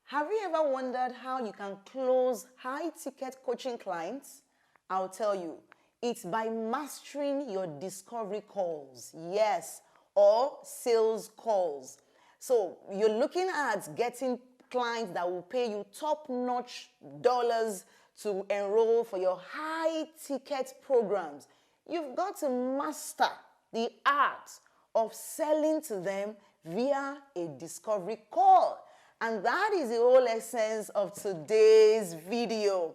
Have you ever wondered how you can close high-ticket coaching clients? I'll tell you. It's by mastering your discovery calls. Yes, or sales calls. So you're looking at getting clients that will pay you top-notch dollars to enroll for your high-ticket programs. You've got to master the art of selling to them via a discovery call. And that is the whole essence of today's video.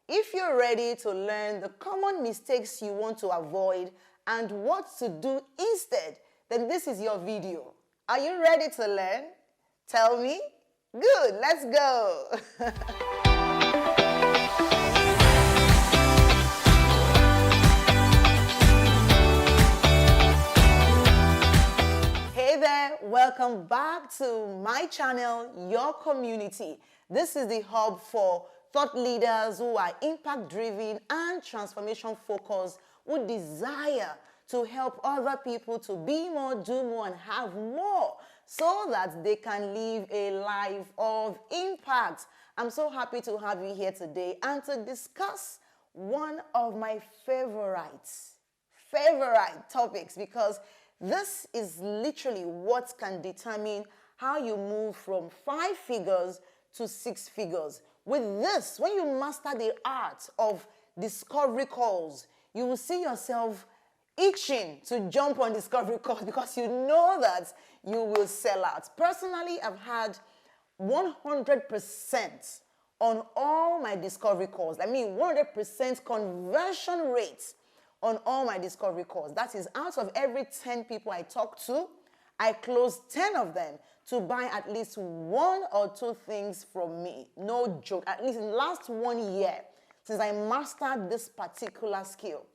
If you're ready to learn the common mistakes you want to avoid and what to do instead, then this is your video. Are you ready to learn? Tell me? Good, let's go. Welcome back to my channel, your community. This is the hub for thought leaders who are impact-driven and transformation-focused, who desire to help other people to be more, do more, and have more so that they can live a life of impact. I'm so happy to have you here today and to discuss one of my favorite topics, because this is literally what can determine how you move from 5 figures to 6 figures. With this, when you master the art of discovery calls, you will see yourself itching to jump on discovery calls because you know that you will sell out. Personally, I've had 100% on all my discovery calls. I mean, 100% conversion rate on all my discovery calls. That is, out of every 10 people I talk to, I close 10 of them to buy at least 1 or 2 things from me. No joke. At least in the last 1 year since I mastered this particular skill.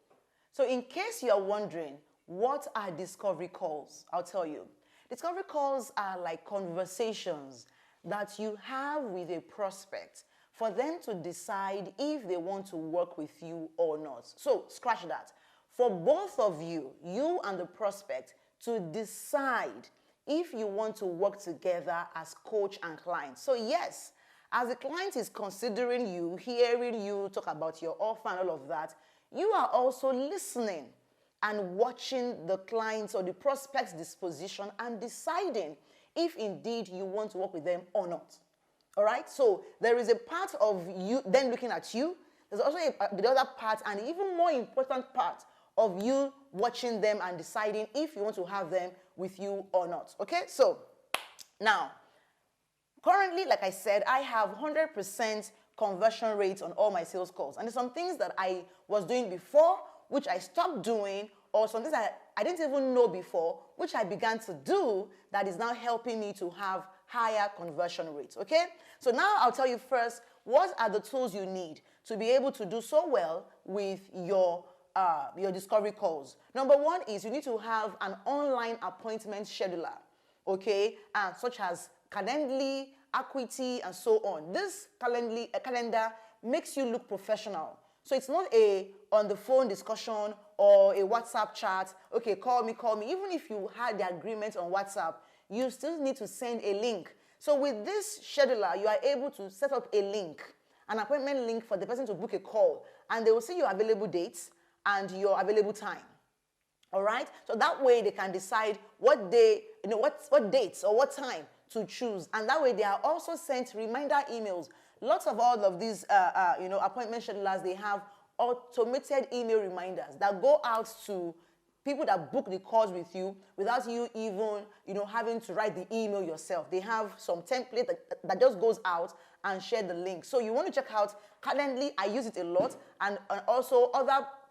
So in case you're wondering, what are discovery calls? I'll tell you. Discovery calls are like conversations that you have with a prospect for them to decide if they want to work with you or not. So scratch that. For both of you, you and the prospect, to decide if you want to work together as coach and client. So yes, as the client is considering you, hearing you talk about your offer and all of that, you are also listening and watching the client's or the prospect's disposition and deciding if indeed you want to work with them or not. All right, so there is a part of you then looking at you. There's also the other part, and even more important part of you watching them and deciding if you want to have them with you or not. Okay, so now, currently, like I said, I have 100% conversion rates on all my sales calls. And there's some things that I was doing before, which I stopped doing, or some things I didn't even know before, which I began to do, that is now helping me to have higher conversion rates, okay? So now I'll tell you first, what are the tools you need to be able to do so well with your discovery calls. Number 1 is you need to have an online appointment scheduler, okay? Such as Calendly, Acuity, and so on. This calendar makes you look professional. So it's not a on-the-phone discussion or a WhatsApp chat. Okay, call me. Even if you had the agreement on WhatsApp, you still need to send a link. So with this scheduler, you are able to set up a link, an appointment link for the person to book a call, and they will see your available dates and your available time. All right? So that way they can decide what day, what dates or what time to choose. And that way they are also sent reminder emails. Lots of all of these, appointment schedulers, they have automated email reminders that go out to people that book the calls with you without you even, having to write the email yourself. They have some template that just goes out and share the link. So you want to check out Calendly. I use it a lot, and also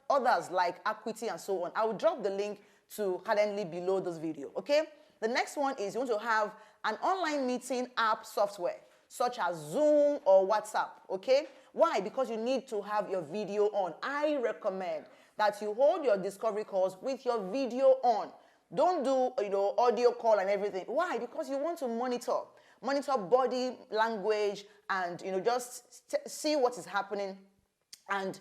others like Acuity and so on. I will drop the link to Calendly below this video, okay? The next one is you want to have an online meeting app software, such as Zoom or WhatsApp, okay? Why? Because you need to have your video on. I recommend that you hold your discovery calls with your video on. Don't do, audio call and everything. Why? Because you want to monitor body language and, just see what is happening and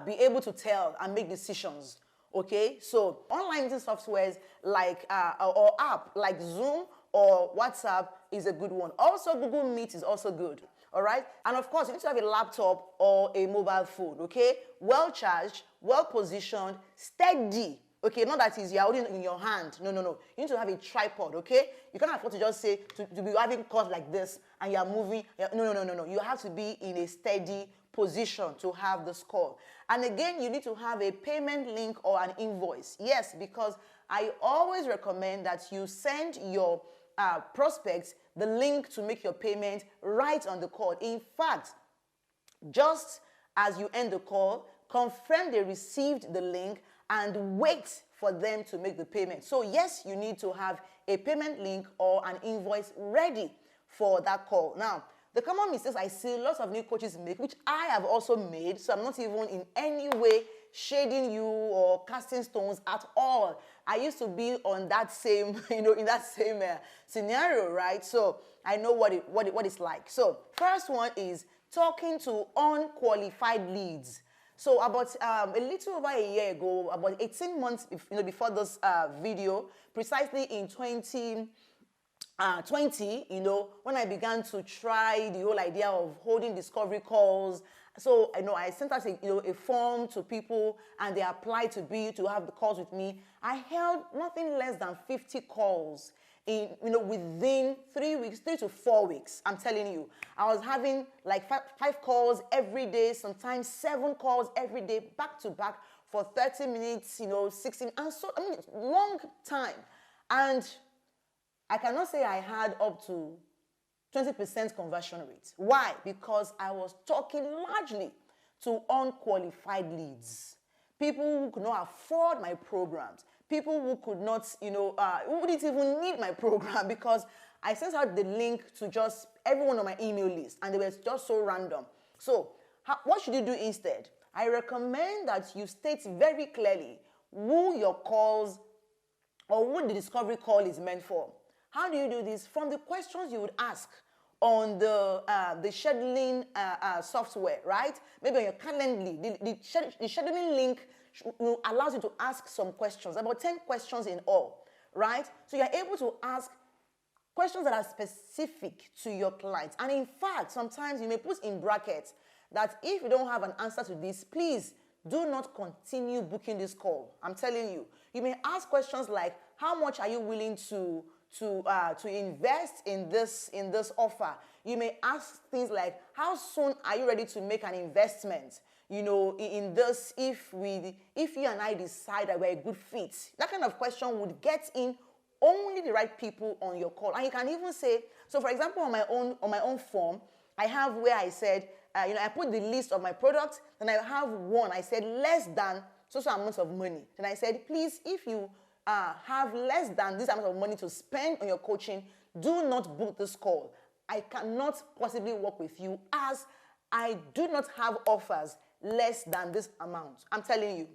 be able to tell and make decisions. Okay, so online meeting softwares like or app like Zoom or WhatsApp is a good one. Also, Google Meet is also good. All right. And of course, you need to have a laptop or a mobile phone. Okay. Well charged, well positioned, steady. Okay, not that you're holding it in your hand. No, no, no. You need to have a tripod, okay? You can't afford to just say, to be having calls like this and you're moving. No, no, no, no, no. You have to be in a steady position to have this call. And again, you need to have a payment link or an invoice. Yes, because I always recommend that you send your prospects the link to make your payment right on the call. In fact, just as you end the call, confirm they received the link and wait for them to make the payment. So yes, you need to have a payment link or an invoice ready for that call. Now, the common mistakes I see lots of new coaches make, which I have also made, so I'm not even in any way shading you or casting stones at all. I used to be on that same, in that same scenario, right? So I know what it's like. So first one is talking to unqualified leads. So about a little over a year ago, about 18 months before this video, precisely in 2020, when I began to try the whole idea of holding discovery calls. So I sent out a form to people and they applied to have the calls with me. I held nothing less than 50 calls within 3 weeks, 3 to 4 weeks. I'm telling you, I was having like five calls every day, sometimes 7 calls every day, back to back for 30 minutes, 16, and so, long time. And I cannot say I had up to 20% conversion rate. Why? Because I was talking largely to unqualified leads. People who could not afford my programs. People who could not, who wouldn't even need my program because I sent out the link to just everyone on my email list and they were just so random. So what should you do instead? I recommend that you state very clearly who your calls or who the discovery call is meant for. How do you do this? From the questions you would ask on the scheduling software, right? Maybe on your Calendly. The scheduling link allows you to ask some questions, about 10 questions in all, right? So you're able to ask questions that are specific to your clients. And in fact, sometimes you may put in brackets that if you don't have an answer to this, please do not continue booking this call. I'm telling you. You may ask questions like, how much are you willing to invest in this offer? You may ask things like, how soon are you ready to make an investment? In this, if you and I decide that we're a good fit. That kind of question would get in only the right people on your call. And you can even say, so for example, on my own form, I have where I said, I put the list of my products, then I have one, I said less than so amounts of money. Then I said, please, if you have less than this amount of money to spend on your coaching, do not book this call. I cannot possibly work with you as I do not have offers less than this amount. I'm telling you.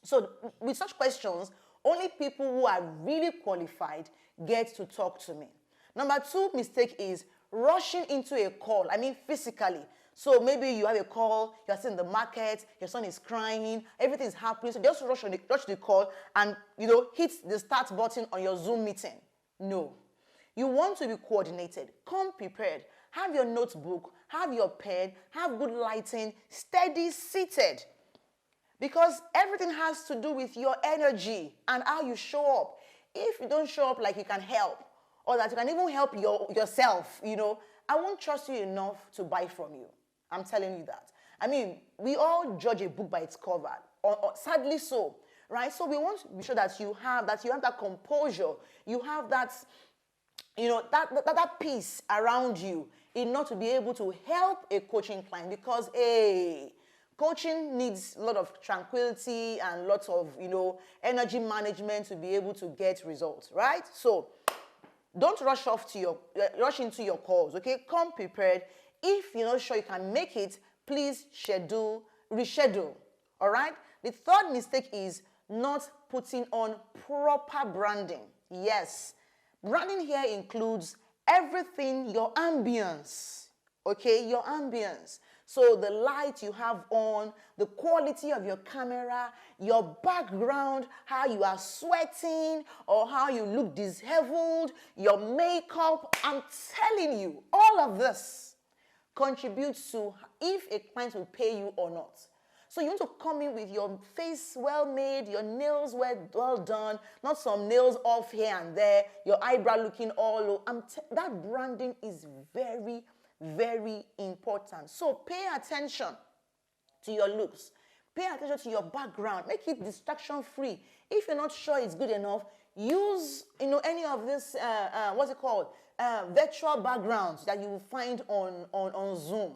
So with such questions, only people who are really qualified get to talk to me. Number 2 mistake is rushing into a call. Physically. So maybe you have a call, you're still in the market, your son is crying, everything is happening. So just rush the call and, hit the start button on your Zoom meeting. No. You want to be coordinated. Come prepared. Have your notebook, have your pen, have good lighting, steady, seated. Because everything has to do with your energy and how you show up. If you don't show up like you can help, or that you can even help yourself, I won't trust you enough to buy from you. I'm telling you that. We all judge a book by its cover, or sadly so, right? So we want to be sure that you have that composure, you have that, that peace around you in order to be able to help a coaching client because, coaching needs a lot of tranquility and lots of, energy management to be able to get results, right? So don't rush into your calls, okay? Come prepared. If you're not sure you can make it, please reschedule, all right? The third mistake is not putting on proper branding. Yes, branding here includes everything, your ambience, okay? Your ambience. So the light you have on, the quality of your camera, your background, how you are sweating or how you look disheveled, your makeup, I'm telling you, all of this contributes to if a client will pay you or not. So you want to come in with your face well made, your nails well done, not some nails off here and there, your eyebrow looking all low. That branding is very, very important. So pay attention to your looks. Pay attention to your background. Make it distraction free. If you're not sure it's good enough, use any of this what's it called, virtual backgrounds that you will find on Zoom.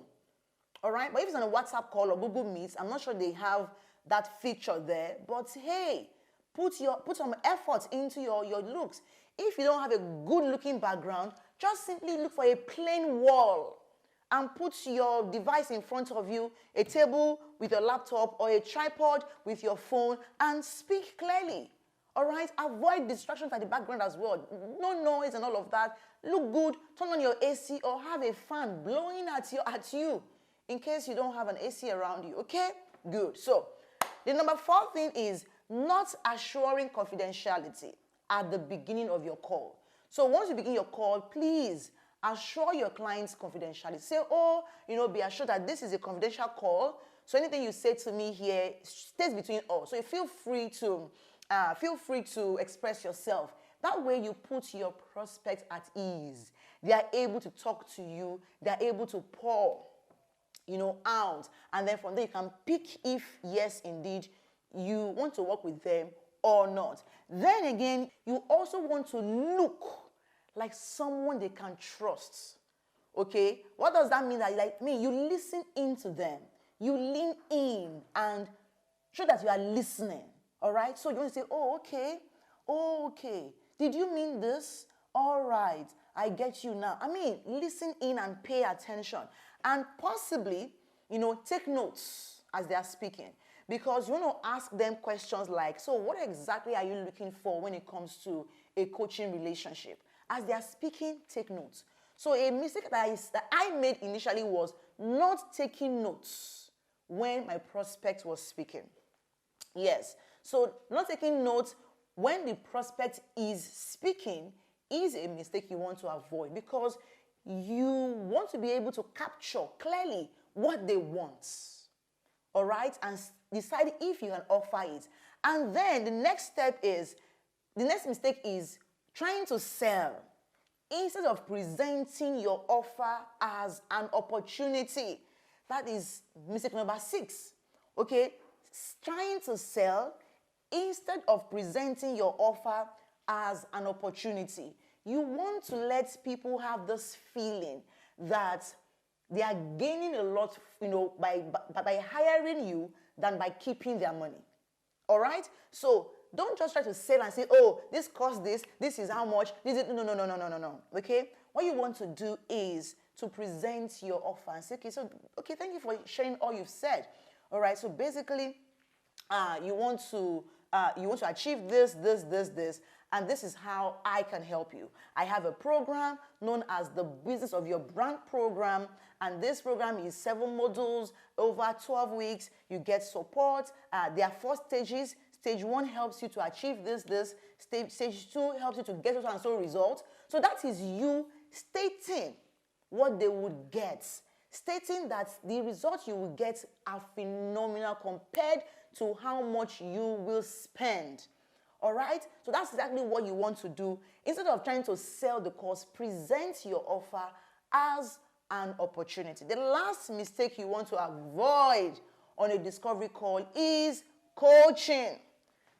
All right, but if it's on a WhatsApp call or Google Meet, I'm not sure they have that feature there. But hey, put some effort into your looks. If you don't have a good-looking background, just simply look for a plain wall and put your device in front of you, a table with your laptop or a tripod with your phone, and speak clearly. All right, avoid distractions at the background as well. No noise and all of that. Look good. Turn on your AC or have a fan blowing at you. In case you don't have an AC around you, okay? Good. So, the number 4 thing is not assuring confidentiality at the beginning of your call. So, once you begin your call, please assure your client's confidentiality. Say, be assured that this is a confidential call. So, anything you say to me here stays between us. So, you feel free to express yourself. That way, you put your prospect at ease. They are able to talk to you. They are able to pour out, and then from there you can pick if yes indeed you want to work with them or not. Then again, you also want to look like someone they can trust. Okay, what does that mean? That like me, you listen into them, you lean in and show that you are listening. All right, so you want to say, okay, did you mean this? All right, I get you now. Listen in and pay attention. And possibly, take notes as they are speaking. Because you want to ask them questions like, so what exactly are you looking for when it comes to a coaching relationship? As they are speaking, take notes. So a mistake that I made initially was not taking notes when my prospect was speaking. Yes. So not taking notes when the prospect is speaking is a mistake you want to avoid, because you want to be able to capture clearly what they want, all right, and decide if you can offer it. And then the next mistake is trying to sell instead of presenting your offer as an opportunity. That is mistake number 6, okay? Trying to sell instead of presenting your offer as an opportunity. You want to let people have this feeling that they are gaining a lot, by hiring you than by keeping their money. All right? So don't just try to sell and say, this costs this is how much, this is, no. Okay? What you want to do is to present your offer and say, okay, thank you for sharing all you've said. All right? So basically, you want to achieve this, and this is how I can help you. I have a program known as the Business of Your Brand Program, and this program is 7 modules over 12 weeks. You get support. There are 4 stages. Stage 1 helps you to achieve this. Stage 2 helps you to get so and so results. So that is you stating what they would get, stating that the results you will get are phenomenal compared to how much you will spend. All right? So that's exactly what you want to do. Instead of trying to sell the course, present your offer as an opportunity. The last mistake you want to avoid on a discovery call is coaching.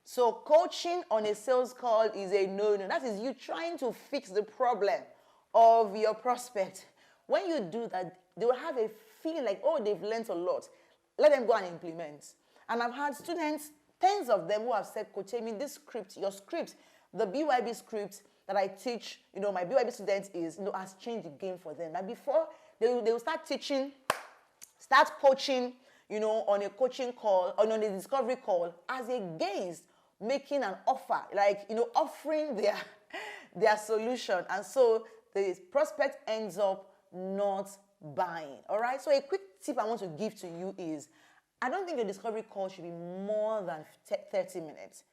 So coaching on a sales call is a no-no. That is you trying to fix the problem of your prospect. When you do that, they will have a feeling like, they've learned a lot. Let them go and implement. And I've had students, tens of them, who have said, Coach Temi, your script, the BYB script that I teach, my BYB students has changed the game for them. Like before, they will start coaching, on a coaching call, or on a discovery call, as against making an offer, offering their solution. And so the prospect ends up not buying. All right. So a quick tip I want to give to you is, I don't think your discovery call should be more than 30 minutes.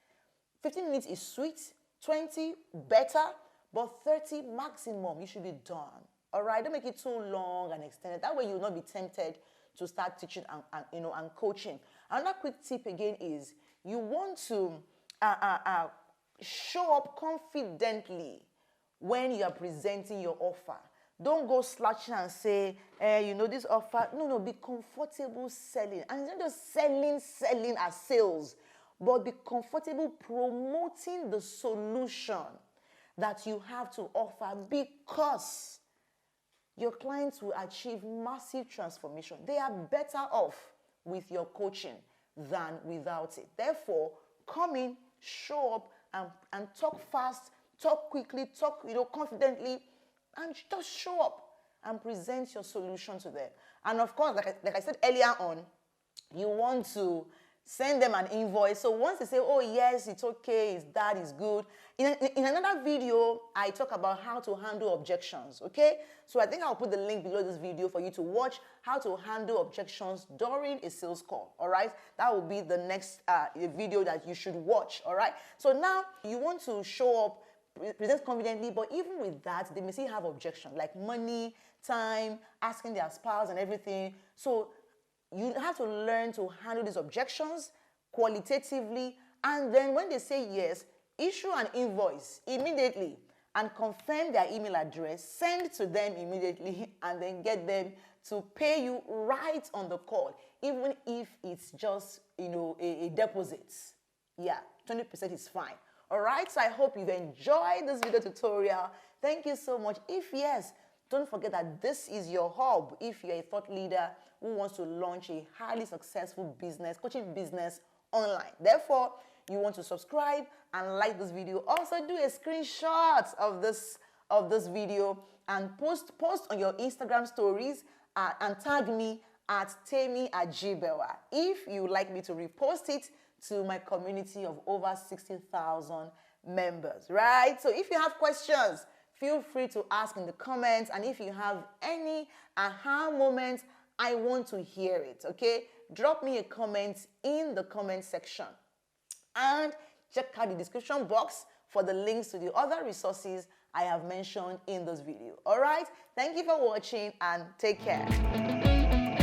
15 minutes is sweet, 20 better, but 30 maximum, you should be done. All right, don't make it too long and extended. That way you will not be tempted to start teaching and coaching. Another quick tip again is, you want to show up confidently when you are presenting your offer. Don't go slouching and say, this offer. No, be comfortable selling. And it's not just selling as sales, but be comfortable promoting the solution that you have to offer, because your clients will achieve massive transformation. They are better off with your coaching than without it. Therefore, come in, show up, and talk fast, talk quickly, talk confidently, and just show up and present your solution to them. And of course, like I said earlier on, you want to send them an invoice. So once they say, oh yes, it's okay, it's that, it's good. In another video, I talk about how to handle objections, okay? So I think I'll put the link below this video for you to watch how to handle objections during a sales call, all right? That will be the next video that you should watch, all right? So now you want to show up, present confidently, but even with that, they may still have objections like money, time, asking their spouse and everything. So you have to learn to handle these objections qualitatively, and then when they say yes, issue an invoice immediately and confirm their email address, send to them immediately, and then get them to pay you right on the call, even if it's just a deposit. Yeah, 20% is fine. All right, so I hope you've enjoyed this video tutorial. Thank you so much. If yes, don't forget that this is your hub if you're a thought leader who wants to launch a highly successful business, coaching business online. Therefore, you want to subscribe and like this video. Also, do a screenshot of this video and post on your Instagram stories and tag me at Temi Ajibewa if you would like me to repost it to my community of over 60,000 members, right? So if you have questions, feel free to ask in the comments. And if you have any aha moments, I want to hear it, okay? Drop me a comment in the comment section. And check out the description box for the links to the other resources I have mentioned in this video. All right? Thank you for watching and take care.